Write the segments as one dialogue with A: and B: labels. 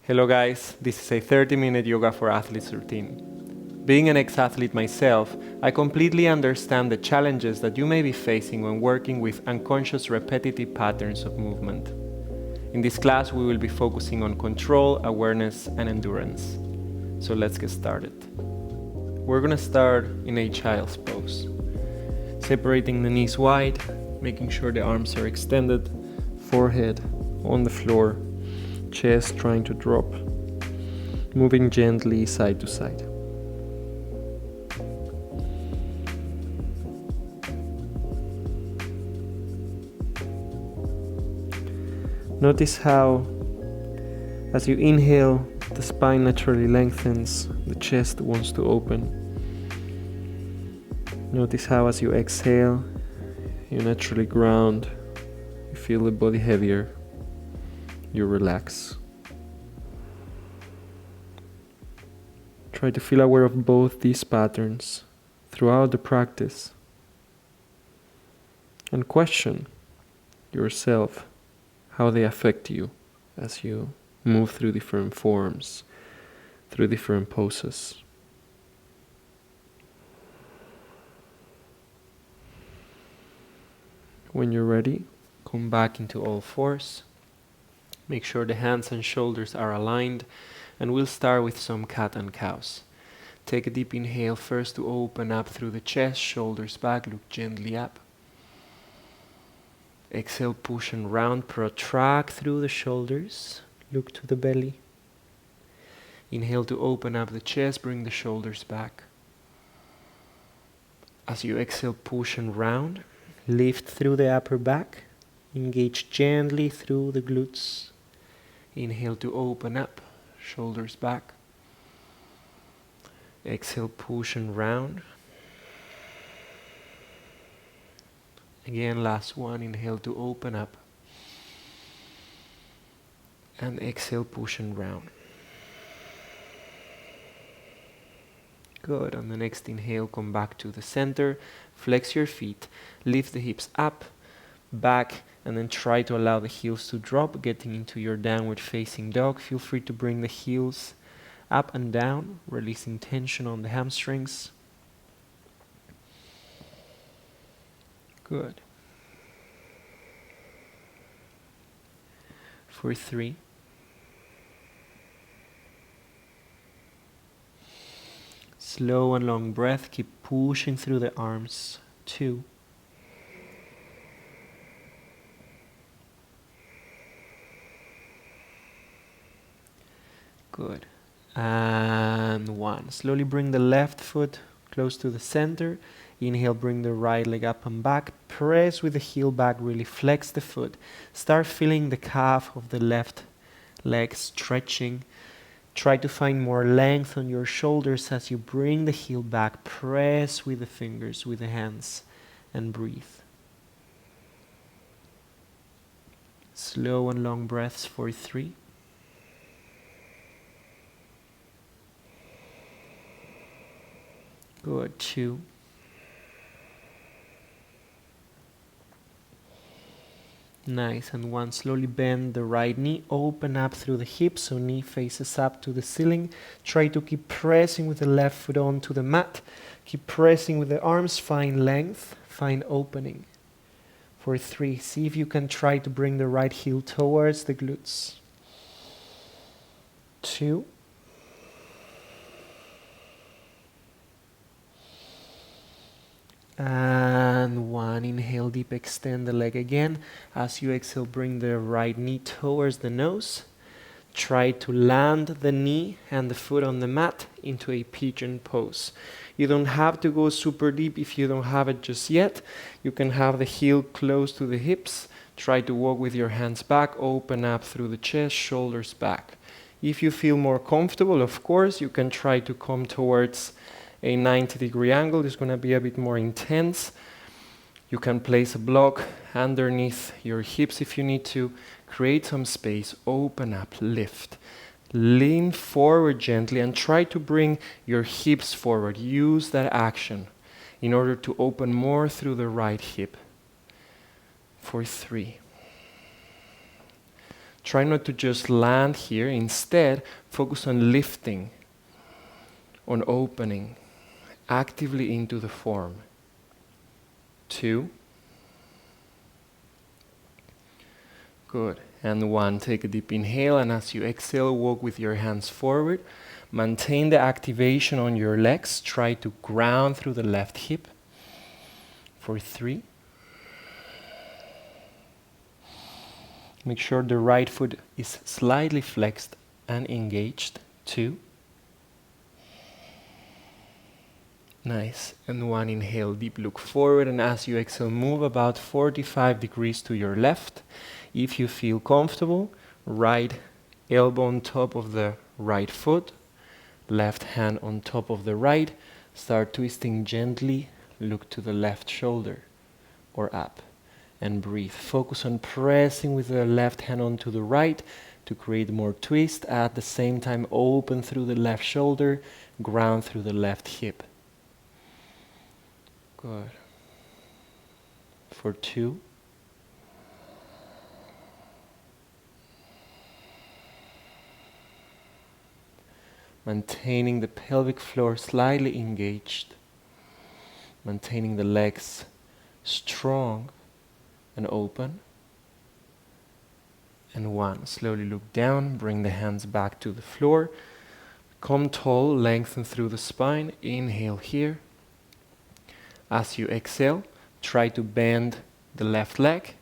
A: Hello guys, this is a 30-minute Yoga for Athletes routine. Being an ex-athlete myself, I completely understand the challenges that you may be facing when working with unconscious repetitive patterns of movement. In this class, we will be focusing on control, awareness, and endurance. So let's get started. We're gonna start in a child's pose. Separating the knees wide, making sure the arms are extended, forehead on the floor, chest trying to drop, moving gently side to side. Notice how, as you inhale, the spine naturally lengthens, the chest wants to open. Notice how, as you exhale, you naturally ground, you feel the body heavier. You relax. Try to feel aware of both these patterns throughout the practice and question yourself how they affect you as you move through different forms, through different poses. When you're ready, come back into all fours. Make sure the hands and shoulders are aligned, and we'll start with some cat and cows. Take a deep inhale first to open up through the chest, shoulders back, look gently up. Exhale, push and round, protract through the shoulders, look to the belly. Inhale to open up the chest, bring the shoulders back. As you exhale, push and round, lift through the upper back, engage gently through the glutes. Inhale to open up, shoulders back. Exhale, push and round. Again, last one. Inhale to open up. And exhale, push and round. Good. On the next inhale, come back to the center. Flex your feet. Lift the hips up, back, and then try to allow the heels to drop, getting into your downward facing dog. Feel free to bring the heels up and down, releasing tension on the hamstrings. Good. For 3. Slow and long breath. Keep pushing through the arms. 2. Good. And 1. Slowly bring the left foot close to the center. Inhale, bring the right leg up and back. Press with the heel back, really flex the foot. Start feeling the calf of the left leg stretching. Try to find more length on your shoulders as you bring the heel back. Press with the fingers, with the hands, and breathe. Slow and long breaths for 3. Good. 2. Nice. And 1. Slowly bend the right knee, open up through the hips, so knee faces up to the ceiling. Try to keep pressing with the left foot onto the mat. Keep pressing with the arms, find length, find opening. For 3, see if you can try to bring the right heel towards the glutes. 2. And 1. Inhale deep, extend the leg again. As you exhale, bring the right knee towards the nose. Try to land the knee and the foot on the mat into a pigeon pose. You don't have to go super deep if you don't have it just yet. You can have the heel close to the hips. Try to walk with your hands back, open up through the chest, shoulders back. If you feel more comfortable, of course, you can try to come towards a 90-degree angle. Is going to be a bit more intense. You can place a block underneath your hips if you need to. Create some space, open up, lift. Lean forward gently and try to bring your hips forward. Use that action in order to open more through the right hip. For 3. Try not to just land here. Instead, focus on lifting, on opening, actively into the form. 2. Good. And 1. Take a deep inhale, and as you exhale, walk with your hands forward. Maintain the activation on your legs. Try to ground through the left hip. For 3. Make sure the right foot is slightly flexed and engaged. 2. Nice. And 1. Inhale, deep look forward, and as you exhale, move about 45 degrees to your left. If you feel comfortable, right elbow on top of the right foot, left hand on top of the right. Start twisting gently. Look to the left shoulder or up and breathe. Focus on pressing with the left hand onto the right to create more twist. At the same time, open through the left shoulder, ground through the left hip. Good. For 2. Maintaining the pelvic floor slightly engaged. Maintaining the legs strong and open. And 1. Slowly look down, bring the hands back to the floor. Come tall, lengthen through the spine. Inhale here. As you exhale, try to bend the left leg.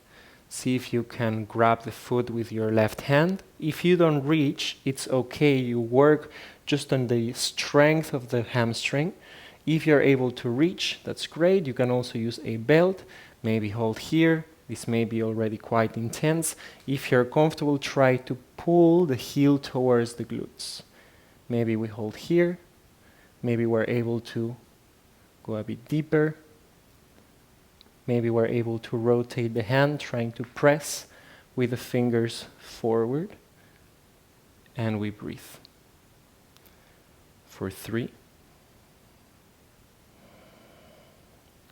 A: See if you can grab the foot with your left hand. If you don't reach, it's okay. You work just on the strength of the hamstring. If you're able to reach, that's great. You can also use a belt. Maybe hold here. This may be already quite intense. If you're comfortable, try to pull the heel towards the glutes. Maybe we hold here. Maybe we're able to go a bit deeper. Maybe we're able to rotate the hand, trying to press with the fingers forward. And we breathe. For 3.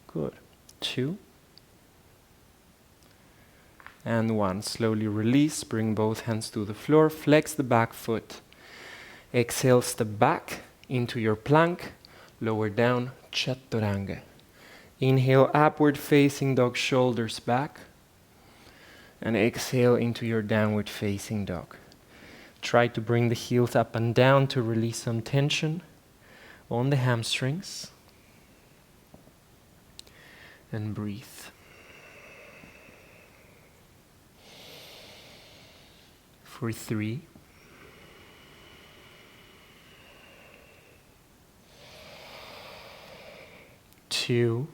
A: Good. 2. And 1. Slowly release. Bring both hands to the floor. Flex the back foot. Exhale, step back into your plank. Lower down, chaturanga. Inhale, upward facing dog, shoulders back. And exhale into your downward facing dog. Try to bring the heels up and down to release some tension on the hamstrings. And breathe. For 3. Two.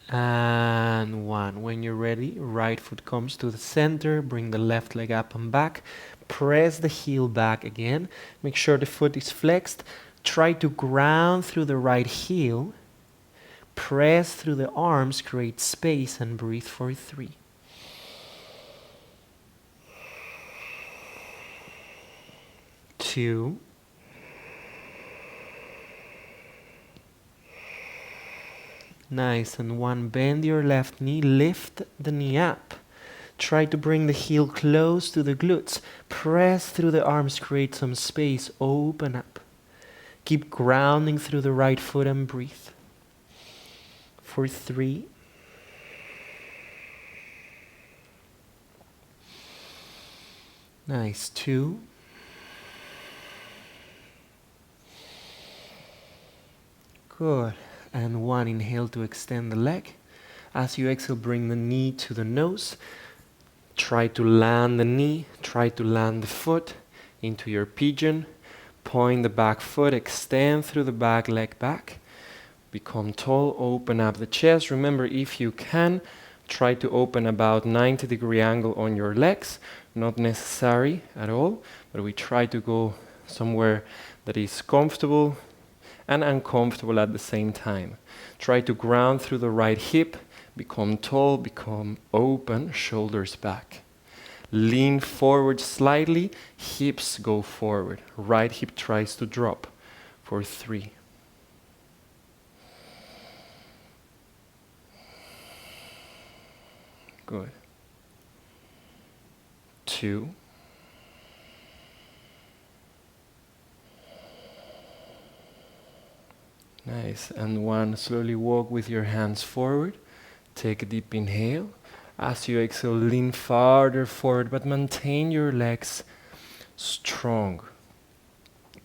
A: And 1. When you're ready, right foot comes to the center. Bring the left leg up and back. Press the heel back again. Make sure the foot is flexed. Try to ground through the right heel. Press through the arms, create space, and breathe for 3. 2. Nice. And 1. Bend your left knee, lift the knee up. Try to bring the heel close to the glutes. Press through the arms, create some space, open up. Keep grounding through the right foot and breathe. For 3. Nice. 2. Good. And 1. Inhale to extend the leg. As you exhale, bring the knee to the nose. Try to land the knee. Try to land the foot into your pigeon. Point the back foot. Extend through the back leg back. Become tall. Open up the chest. Remember, if you can, try to open about 90-degree angle on your legs. Not necessary at all, but we try to go somewhere that is comfortable and uncomfortable at the same time. Try to ground through the right hip, become tall, become open, shoulders back. Lean forward slightly, hips go forward. Right hip tries to drop for 3. Good. 2. Nice. And 1. Slowly walk with your hands forward. Take a deep inhale. As you exhale, lean farther forward, but maintain your legs strong.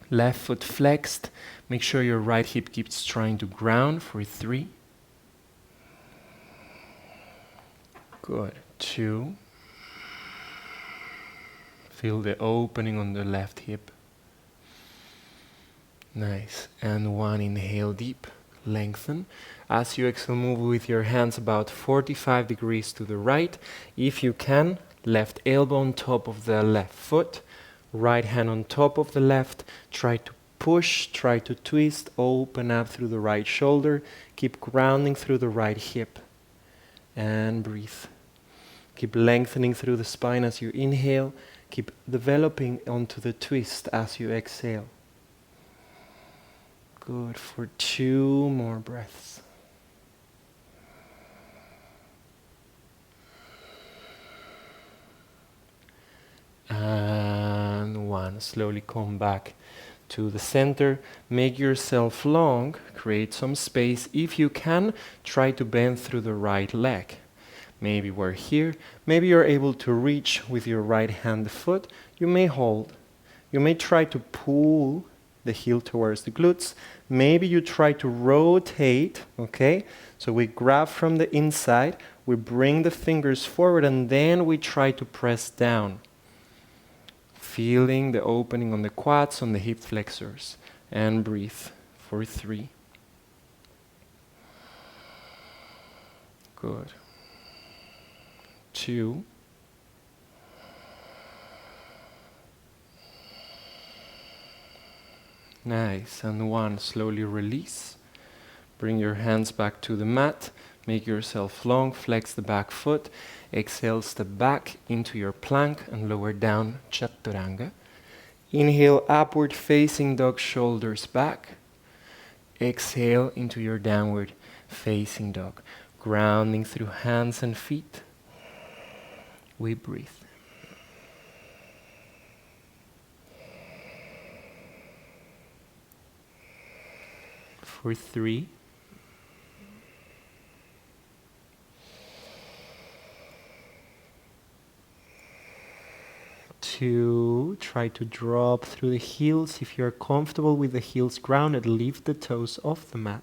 A: Left foot flexed. Make sure your right hip keeps trying to ground for 3. Good. 2. Feel the opening on the left hip. Nice. And 1. Inhale deep. Lengthen. As you exhale, move with your hands about 45 degrees to the right. If you can, left elbow on top of the left foot. Right hand on top of the left. Try to push, try to twist, open up through the right shoulder. Keep grounding through the right hip. And breathe. Keep lengthening through the spine as you inhale. Keep developing onto the twist as you exhale. Good. For 2 more breaths. And 1. Slowly come back to the center. Make yourself long. Create some space. If you can, try to bend through the right leg. Maybe we're here. Maybe you're able to reach with your right hand foot. You may hold. You may try to pull the heel towards the glutes. Maybe you try to rotate, okay? So we grab from the inside, we bring the fingers forward, and then we try to press down. Feeling the opening on the quads, on the hip flexors. And breathe for 3. Good. 2. Nice. And 1. Slowly release. Bring your hands back to the mat. Make yourself long. Flex the back foot. Exhale, step back into your plank and lower down chaturanga. Inhale, upward facing dog, shoulders back. Exhale into your downward facing dog. Grounding through hands and feet. We breathe. For 3. 2. Try to drop through the heels. If you're comfortable with the heels grounded, lift the toes off the mat.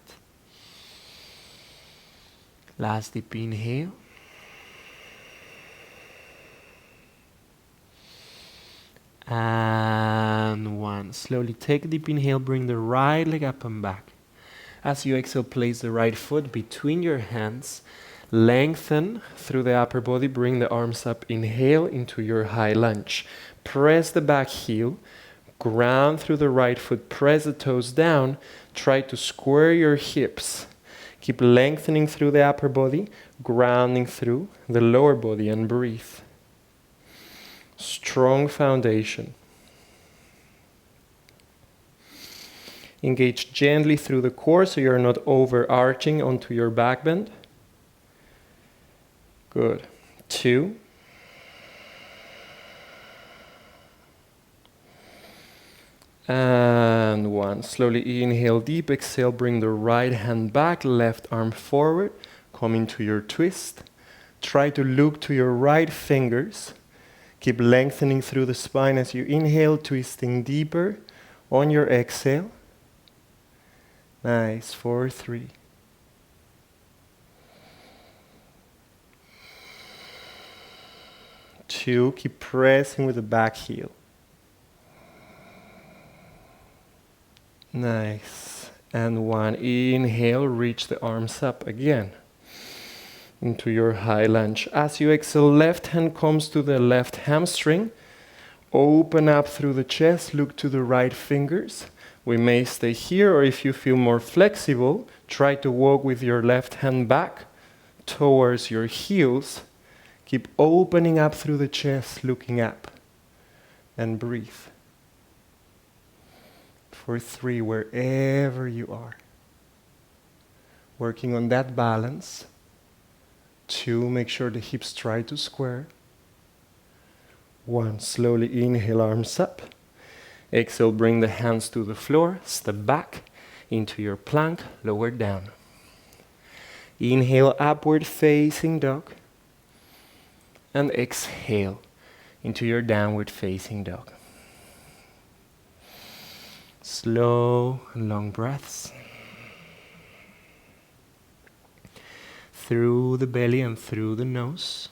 A: Last deep inhale. And 1. Slowly take a deep inhale, bring the right leg up and back. As you exhale, place the right foot between your hands. Lengthen through the upper body, bring the arms up. Inhale into your high lunge. Press the back heel, ground through the right foot, press the toes down. Try to square your hips. Keep lengthening through the upper body, grounding through the lower body, and breathe. Strong foundation. Engage gently through the core so you're not overarching onto your back bend. Good. 2. And 1. Slowly inhale deep, exhale, bring the right hand back, left arm forward, come into your twist. Try to look to your right fingers. Keep lengthening through the spine as you inhale, twisting deeper on your exhale. Nice. 4, 3. 2. Keep pressing with the back heel. Nice. And 1. Inhale, reach the arms up again into your high lunge. As you exhale, left hand comes to the left hamstring. Open up through the chest, look to the right fingers. We may stay here, or if you feel more flexible, try to walk with your left hand back towards your heels. Keep opening up through the chest, looking up, and breathe. For 3, wherever you are. Working on that balance. 2, make sure the hips try to square. 1, slowly inhale, arms up. Exhale, bring the hands to the floor, step back into your plank, lower down. Inhale, upward facing dog. And exhale into your downward facing dog. Slow and long breaths. Through the belly and through the nose.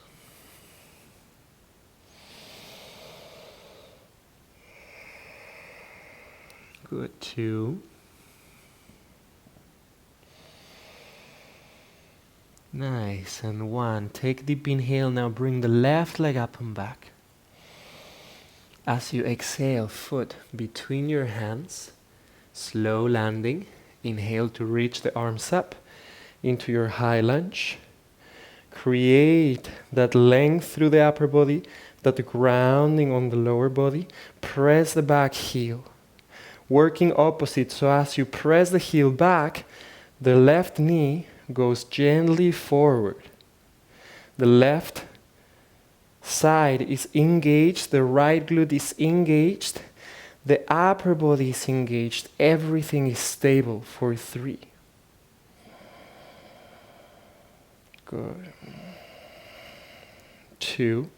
A: Good, 2. Nice, and 1. Take a deep inhale, now bring the left leg up and back. As you exhale, foot between your hands, slow landing. Inhale to reach the arms up into your high lunge. Create that length through the upper body, that grounding on the lower body. Press the back heel. Working opposite, so as you press the heel back, the left knee goes gently forward. The left side is engaged, the right glute is engaged, the upper body is engaged, everything is stable for 3. Good. 2.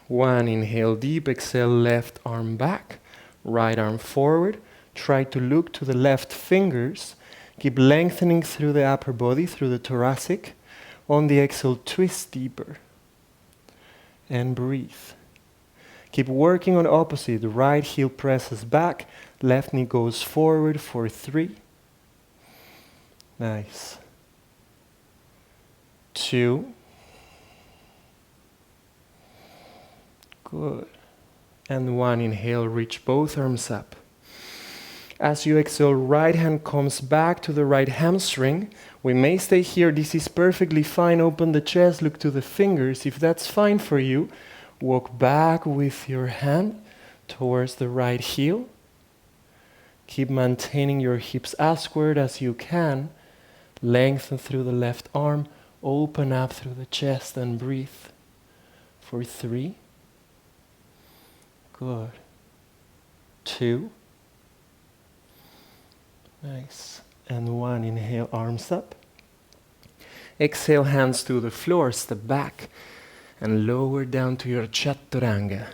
A: 1, inhale deep, exhale, left arm back, right arm forward. Try to look to the left fingers. Keep lengthening through the upper body, through the thoracic. On the exhale, twist deeper. And breathe. Keep working on opposite. The right heel presses back, left knee goes forward for 3. Nice. 2. Good. And 1, inhale, reach both arms up. As you exhale, right hand comes back to the right hamstring. We may stay here. This is perfectly fine. Open the chest, look to the fingers. If that's fine for you, walk back with your hand towards the right heel. Keep maintaining your hips as squared as you can. Lengthen through the left arm. Open up through the chest and breathe for 3. Good. 2. Nice. And 1, inhale, arms up. Exhale, hands to the floor, step back and lower down to your chaturanga.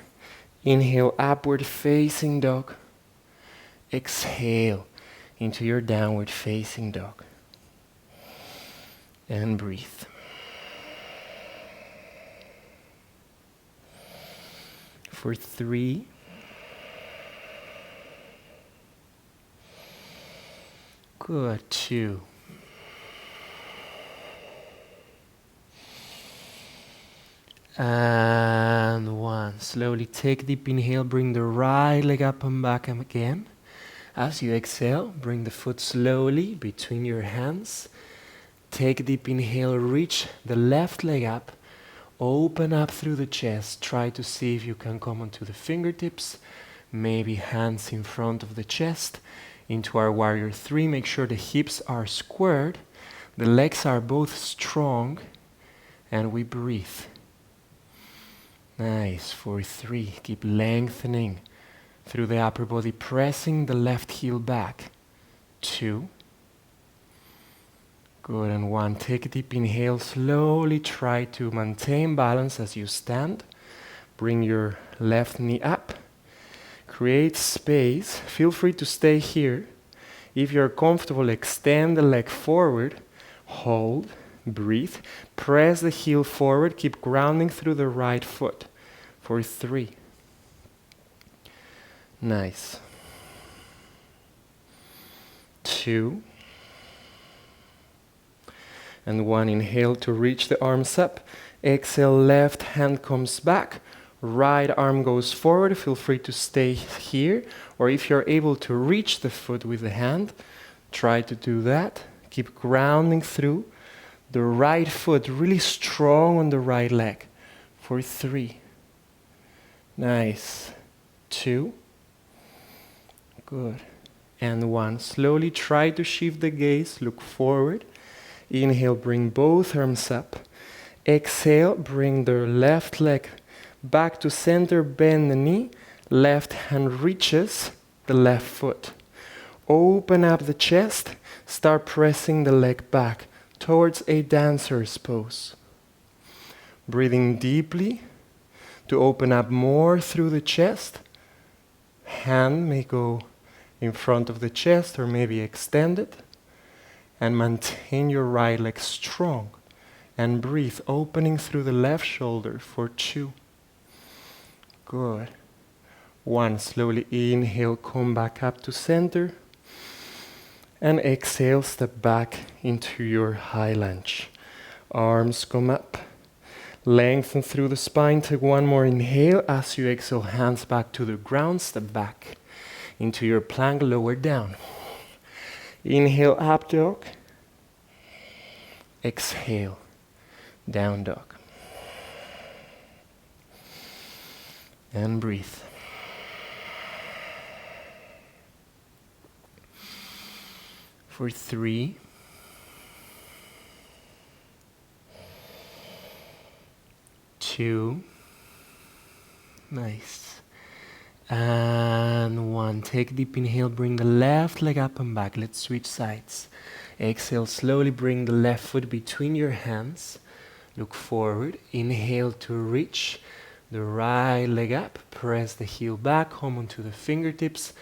A: Inhale, upward facing dog. Exhale into your downward facing dog. And breathe. For 3. Good, 2. And 1. Slowly take a deep inhale, bring the right leg up and back again. As you exhale, bring the foot slowly between your hands. Take a deep inhale, reach the left leg up. Open up through the chest. Try to see if you can come onto the fingertips. Maybe hands in front of the chest. Into our warrior 3. Make sure the hips are squared. The legs are both strong. And we breathe. Nice. For 3. Keep lengthening through the upper body. Pressing the left heel back. 2. Good, and 1. Take a deep inhale. Slowly try to maintain balance as you stand. Bring your left knee up. Create space. Feel free to stay here. If you're comfortable, extend the leg forward. Hold. Breathe. Press the heel forward. Keep grounding through the right foot. For 3. Nice. 2. And 1, inhale to reach the arms up. Exhale, left hand comes back. Right arm goes forward. Feel free to stay here. Or if you're able to reach the foot with the hand, try to do that. Keep grounding through. The right foot really strong on the right leg. For 3. Nice. 2. Good. and 1. Slowly try to shift the gaze, look forward. Inhale, bring both arms up. Exhale, bring the left leg back to center, bend the knee. Left hand reaches the left foot. Open up the chest, start pressing the leg back towards a dancer's pose. Breathing deeply to open up more through the chest. Hand may go in front of the chest or maybe extended. And maintain your right leg strong. And breathe, opening through the left shoulder for 2. Good. 1, slowly inhale, come back up to center. And exhale, step back into your high lunge. Arms come up. Lengthen through the spine. Take one more inhale. As you exhale, hands back to the ground. Step back into your plank, lower down. Inhale, up dog. Exhale, down dog. And breathe. For 3, 2, nice, and 1. Take a deep inhale, bring the left leg up and back. Let's switch sides. Exhale, slowly bring the left foot between your hands. Look forward. Inhale to reach the right leg up. Press the heel back, come onto the fingertips.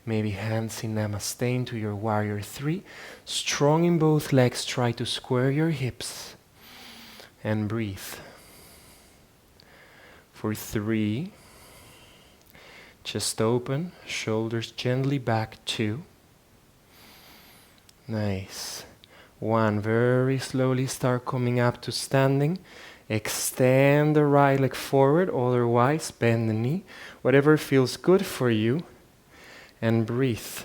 A: Maybe hands in Namaste into your warrior 3. Strong in both legs, try to square your hips. And breathe. For 3, chest open, shoulders gently back. 2. Nice. 1, very slowly start coming up to standing. Extend the right leg forward, otherwise bend the knee. Whatever feels good for you. And breathe.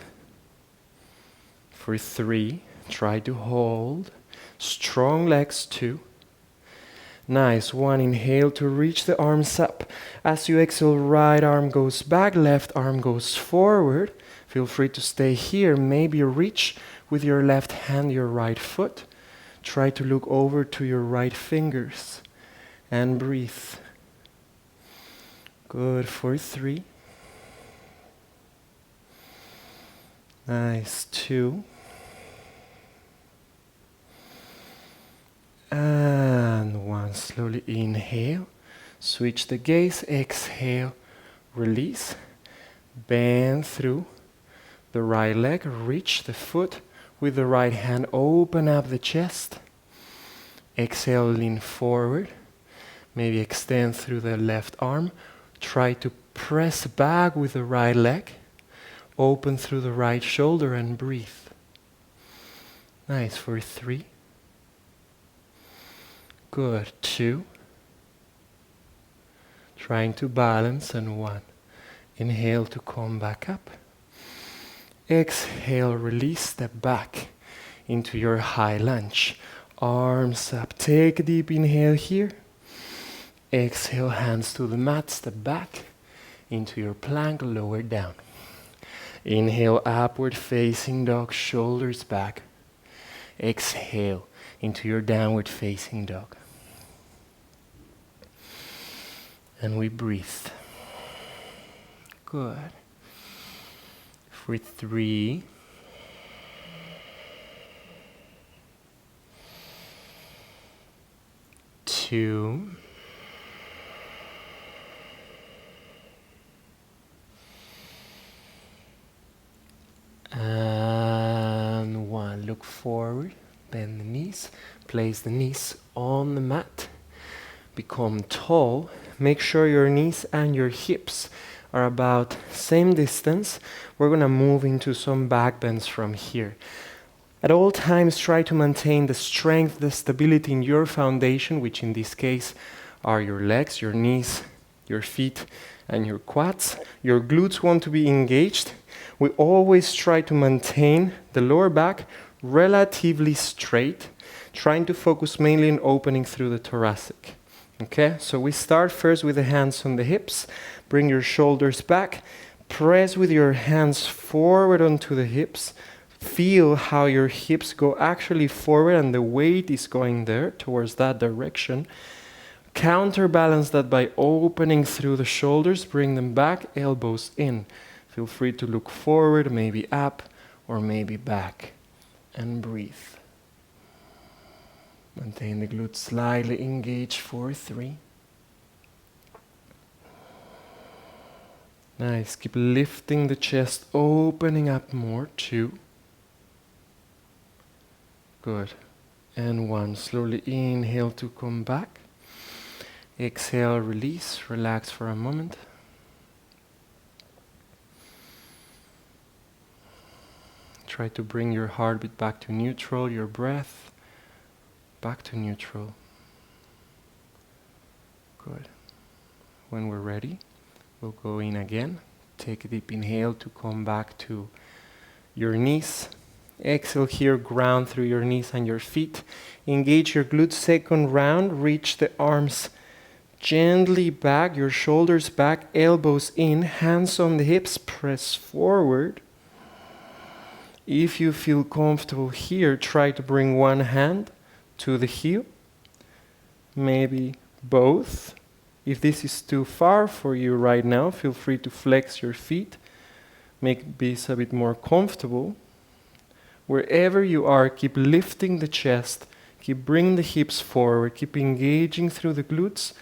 A: For 3, try to hold. Strong legs. 2. Nice. 1, inhale to reach the arms up. As you exhale, right arm goes back, left arm goes forward. Feel free to stay here. Maybe reach with your left hand, your right foot. Try to look over to your right fingers. And breathe. Good. For 3. Nice. 2. And 1. Slowly inhale. Switch the gaze. Exhale. Release. Bend through the right leg. Reach the foot with the right hand. Open up the chest. Exhale. Lean forward. Maybe extend through the left arm. Try to press back with the right leg. Open through the right shoulder and breathe. Nice. For 3. Good. 2. Trying to balance, and 1. Inhale to come back up. Exhale, release, step back into your high lunge. Arms up. Take a deep inhale here. Exhale, hands to the mat, step back into your plank, lower down. Inhale, upward facing dog, shoulders back. Exhale into your downward facing dog. And we breathe. Good. For 3. 2. And 1. Look forward, bend the knees, place the knees on the mat. Become tall. Make sure your knees and your hips are about same distance. We're going to move into some back bends from here. At all times, try to maintain the strength, the stability in your foundation, which in this case are your legs, your knees, your feet, and your quads. Your glutes want to be engaged. We always try to maintain the lower back relatively straight, trying to focus mainly on opening through the thoracic. Okay, so we start first with the hands on the hips. Bring your shoulders back. Press with your hands forward onto the hips. Feel how your hips go actually forward and the weight is going there towards that direction. Counterbalance that by opening through the shoulders, bring them back, elbows in. Feel free to look forward, maybe up, or maybe back. And breathe. Maintain the glutes slightly engaged for 3. Nice. Keep lifting the chest, opening up more. 2. Good. And 1. Slowly inhale to come back. Exhale, release, relax for a moment. Try to bring your heartbeat back to neutral, your breath back to neutral. Good. When we're ready, we'll go in again. Take a deep inhale to come back to your knees. Exhale here, ground through your knees and your feet. Engage your glutes. Second round, reach the arms gently back, your shoulders back, elbows in, hands on the hips, press forward. If you feel comfortable here, try to bring one hand to the heel, maybe both. If this is too far for you right now, feel free to flex your feet, make this a bit more comfortable. Wherever you are, keep lifting the chest, keep bringing the hips forward, keep engaging through the glutes.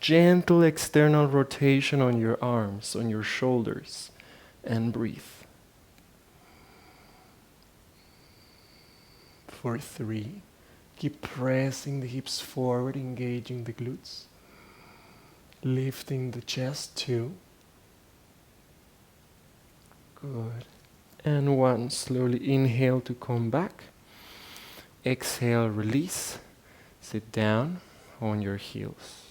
A: Gentle external rotation on your arms, on your shoulders, and breathe. For 3, keep pressing the hips forward, engaging the glutes. Lifting the chest. 2. Good. And 1, slowly inhale to come back. Exhale, release. Sit down on your heels.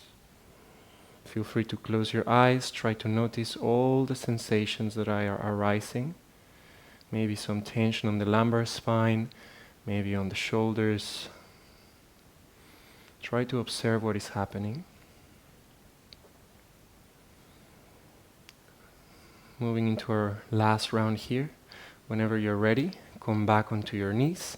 A: Feel free to close your eyes. Try to notice all the sensations that are arising. Maybe some tension on the lumbar spine, maybe on the shoulders. Try to observe what is happening. Moving into our last round here. Whenever you're ready, come back onto your knees.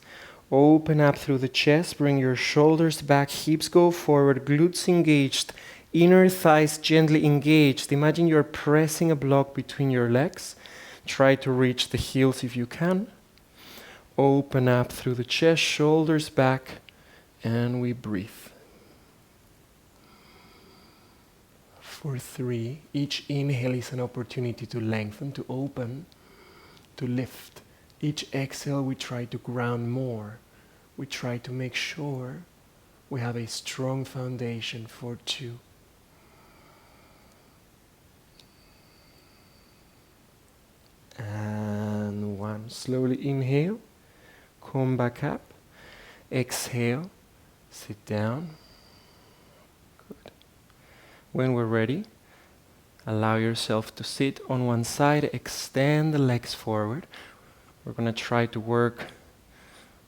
A: Open up through the chest. Bring your shoulders back. Hips go forward. Glutes engaged. Inner thighs gently engaged. Imagine you're pressing a block between your legs. Try to reach the heels if you can. Open up through the chest, shoulders back, and we breathe. For 3, each inhale is an opportunity to lengthen, to open, to lift. Each exhale we try to ground more. We try to make sure we have a strong foundation. For 2. And 1. Slowly inhale, come back up, exhale, sit down. Good. When we're ready, allow yourself to sit on one side, extend the legs forward. We're going to try to work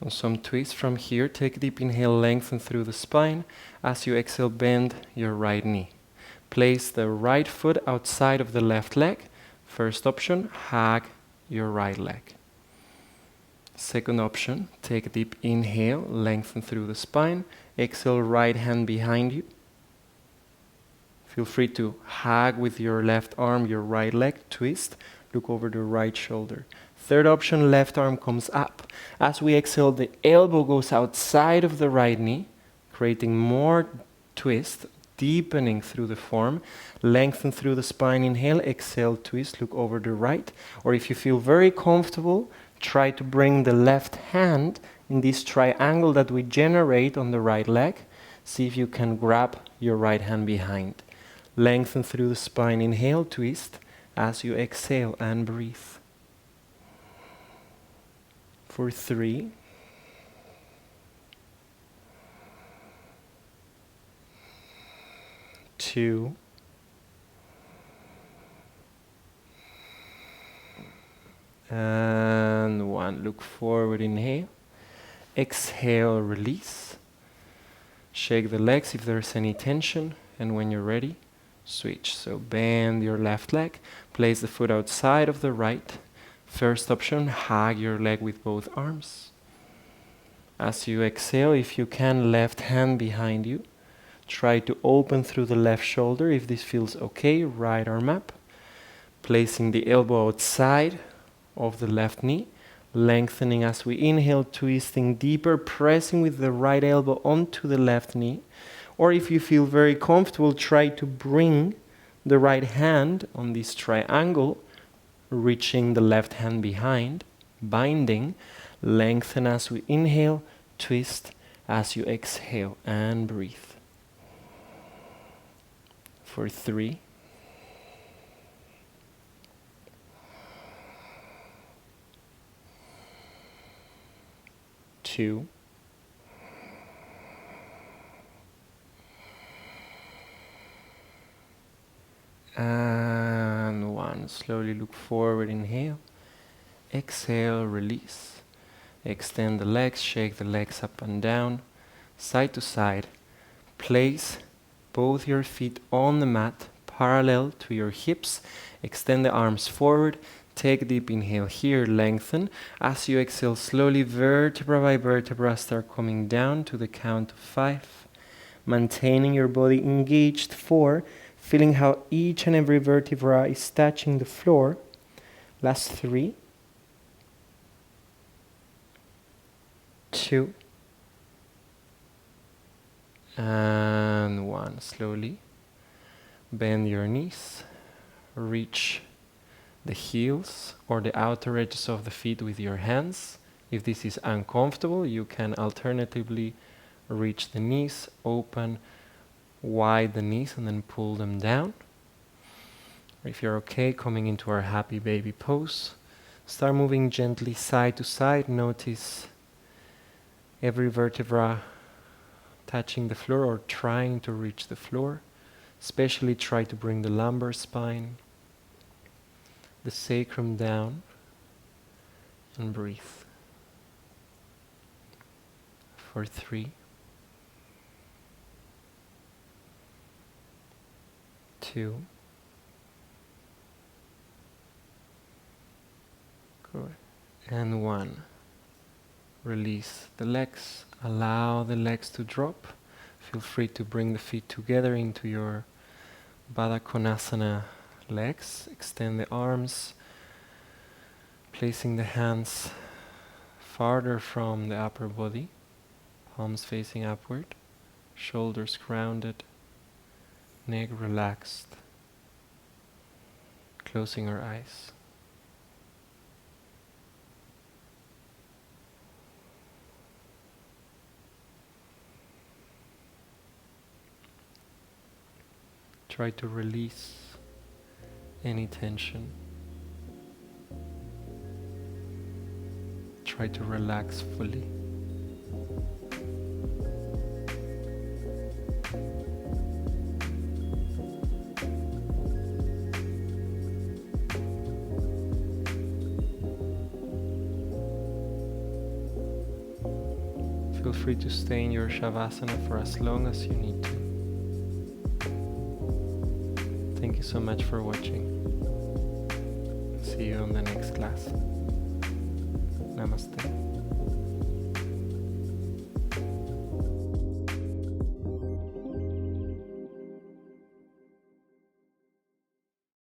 A: on some twists from here. Take a deep inhale, lengthen through the spine. As you exhale, bend your right knee. Place the right foot outside of the left leg. First option, hug your right leg. Second option, take a deep inhale, lengthen through the spine. Exhale, right hand behind you. Feel free to hug with your left arm your right leg, twist, look over the right shoulder. Third option, left arm comes up. As we exhale, the elbow goes outside of the right knee, creating more twist, deepening through the form. Lengthen through the spine, inhale, exhale, twist, look over the right. Or if you feel very comfortable, try to bring the left hand in this triangle that we generate on the right leg. See if you can grab your right hand behind. Lengthen through the spine, inhale, twist. As you exhale and breathe. For 3. Two. And 1. Look forward, inhale. Exhale, release. Shake the legs if there's any tension. And when you're ready, switch. So bend your left leg, place the foot outside of the right. First option, hug your leg with both arms. As you exhale, if you can, left hand behind you. Try to open through the left shoulder if this feels okay. Right arm up. Placing the elbow outside of the left knee. Lengthening as we inhale, twisting deeper, pressing with the right elbow onto the left knee. Or if you feel very comfortable, try to bring the right hand on this triangle, reaching the left hand behind, binding. Lengthen as we inhale, twist as you exhale, and breathe. For 3, 2, and 1. Slowly look forward, inhale, exhale, release. Extend the legs, shake the legs up and down, side to side. Place both your feet on the mat, parallel to your hips. Extend the arms forward. Take a deep inhale here, lengthen. As you exhale, slowly vertebra by vertebra start coming down to the count of 5. Maintaining your body engaged. 4. Feeling how each and every vertebra is touching the floor. Last 3. 2. And 1. Slowly bend your knees. Reach the heels or the outer edges of the feet with your hands. If this is uncomfortable, you can alternatively reach the knees, open wide the knees and then pull them down. If you're okay, coming into our happy baby pose, start moving gently side to side. Notice every vertebra touching the floor or trying to reach the floor. Especially try to bring the lumbar spine, the sacrum down, and breathe. For 3, 2, good, and 1. Release the legs, allow the legs to drop. Feel free to bring the feet together into your Baddha Konasana legs. Extend the arms, placing the hands farther from the upper body, palms facing upward, shoulders grounded, neck relaxed, closing our eyes. Try to release any tension. Try to relax fully. Feel free to stay in your shavasana for as long as you need to. Thank you so much for watching. See you on the next class. Namaste.